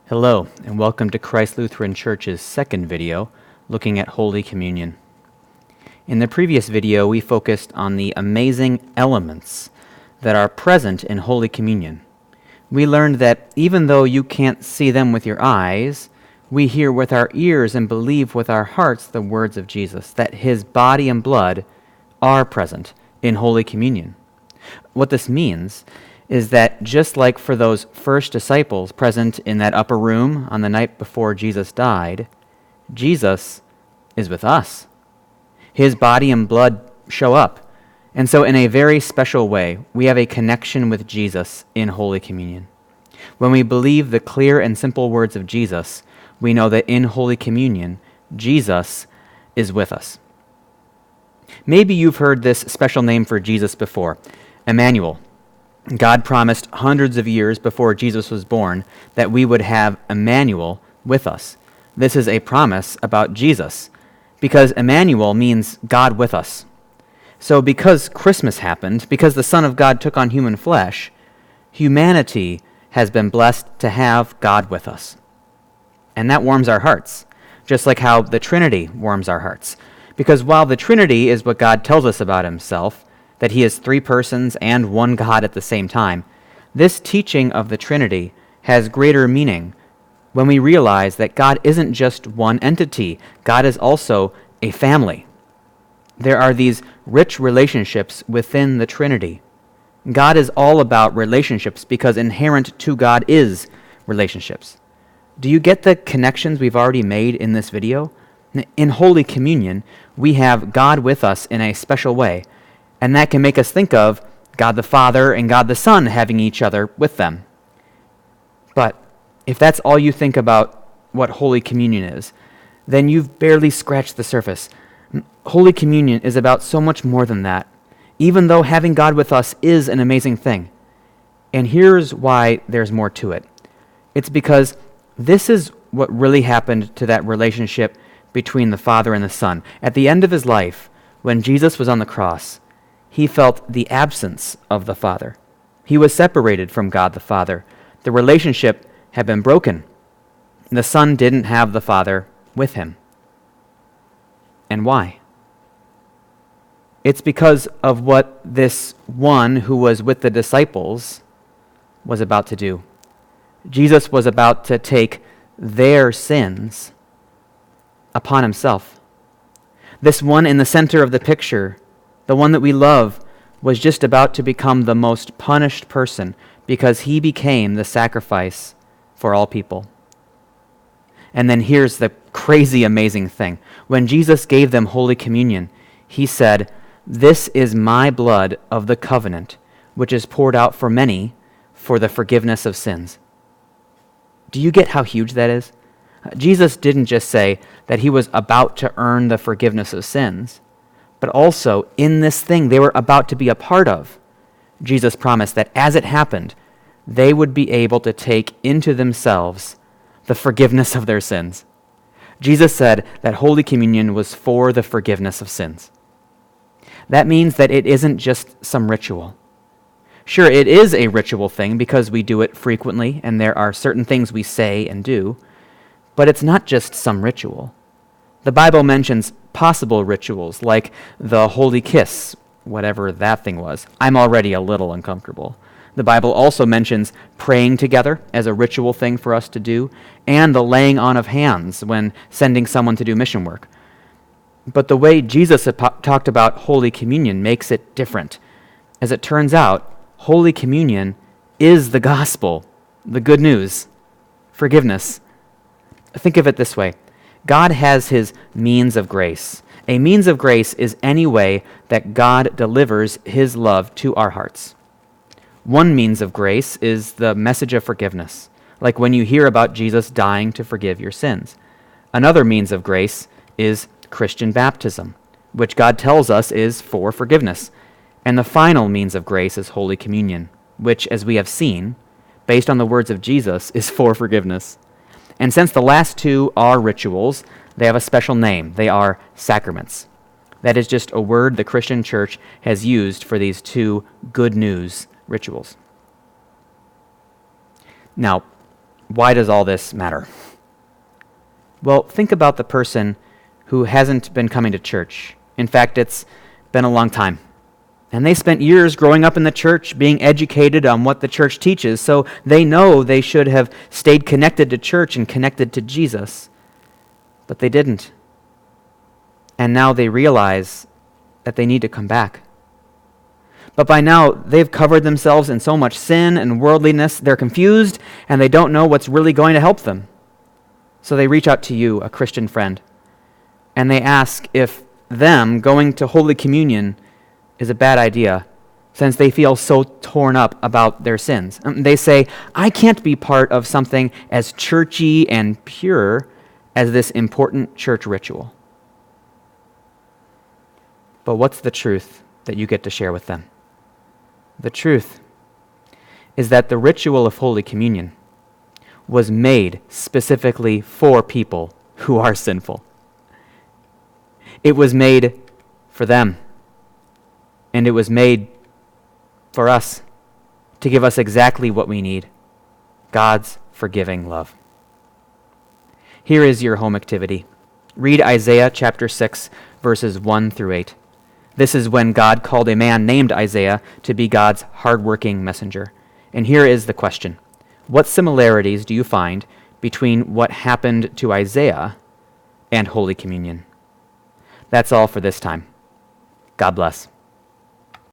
Hello, and welcome to Christ Lutheran Church's second video, looking at Holy Communion. In the previous video, we focused on the amazing elements that are present in Holy Communion. We learned that even though you can't see them with your eyes, we hear with our ears and believe with our hearts the words of Jesus, that his body and blood are present in Holy Communion. What this means is that just like for those first disciples present in that upper room on the night before Jesus died, Jesus is with us. His body and blood show up. And so in a very special way, we have a connection with Jesus in Holy Communion. When we believe the clear and simple words of Jesus, we know that in Holy Communion, Jesus is with us. Maybe you've heard this special name for Jesus before, Emmanuel. God promised hundreds of years before Jesus was born that we would have Emmanuel with us. This is a promise about Jesus, because Emmanuel means God with us. So because Christmas happened, because the Son of God took on human flesh, humanity has been blessed to have God with us. And that warms our hearts, just like how the Trinity warms our hearts. Because while the Trinity is what God tells us about himself, that he is three persons and one God at the same time, this teaching of the Trinity has greater meaning when we realize that God isn't just one entity. God is also a family. There are these rich relationships within the Trinity. God is all about relationships because inherent to God is relationships. Do you get the connections we've already made in this video? In Holy Communion, we have God with us in a special way, and that can make us think of God the Father and God the Son having each other with them. But if that's all you think about what Holy Communion is, then you've barely scratched the surface. Holy Communion is about so much more than that, even though having God with us is an amazing thing. And here's why there's more to it. It's because this is what really happened to that relationship between the Father and the Son. At the end of his life, when Jesus was on the cross, he felt the absence of the Father. He was separated from God the Father. The relationship had been broken. The Son didn't have the Father with him. And why? It's because of what this one who was with the disciples was about to do. Jesus was about to take their sins upon himself. This one in the center of the picture, the one that we love, was just about to become the most punished person because he became the sacrifice for all people. And then here's the crazy amazing thing. When Jesus gave them Holy Communion, he said, "This is my blood of the covenant, which is poured out for many for the forgiveness of sins." Do you get how huge that is? Jesus didn't just say that he was about to earn the forgiveness of sins, but also in this thing they were about to be a part of. Jesus promised that as it happened, they would be able to take into themselves the forgiveness of their sins. Jesus said that Holy Communion was for the forgiveness of sins. That means that it isn't just some ritual. Sure, it is a ritual thing because we do it frequently and there are certain things we say and do, but it's not just some ritual. The Bible mentions possible rituals like the holy kiss, whatever that thing was. I'm already a little uncomfortable. The Bible also mentions praying together as a ritual thing for us to do, and the laying on of hands when sending someone to do mission work. But the way Jesus talked about Holy Communion makes it different. As it turns out, Holy Communion is the gospel, the good news, forgiveness. Think of it this way. God has his means of grace. A means of grace is any way that God delivers his love to our hearts. One means of grace is the message of forgiveness, like when you hear about Jesus dying to forgive your sins. Another means of grace is Christian baptism, which God tells us is for forgiveness. And the final means of grace is Holy Communion, which, as we have seen, based on the words of Jesus, is for forgiveness. And since the last two are rituals, they have a special name. They are sacraments. That is just a word the Christian church has used for these two good news rituals. Now, why does all this matter? Well, think about the person who hasn't been coming to church. In fact, it's been a long time. And they spent years growing up in the church, being educated on what the church teaches, so they know they should have stayed connected to church and connected to Jesus. But they didn't. And now they realize that they need to come back. But by now, they've covered themselves in so much sin and worldliness, they're confused, and they don't know what's really going to help them. So they reach out to you, a Christian friend, and they ask if them going to Holy Communion is a bad idea, since they feel so torn up about their sins. They say, I can't be part of something as churchy and pure as this important church ritual. But what's the truth that you get to share with them? The truth is that the ritual of Holy Communion was made specifically for people who are sinful. It was made for them. And it was made for us to give us exactly what we need, God's forgiving love. Here is your home activity. Read Isaiah chapter 6, verses 1 through 8. This is when God called a man named Isaiah to be God's hardworking messenger. And here is the question. What similarities do you find between what happened to Isaiah and Holy Communion? That's all for this time. God bless.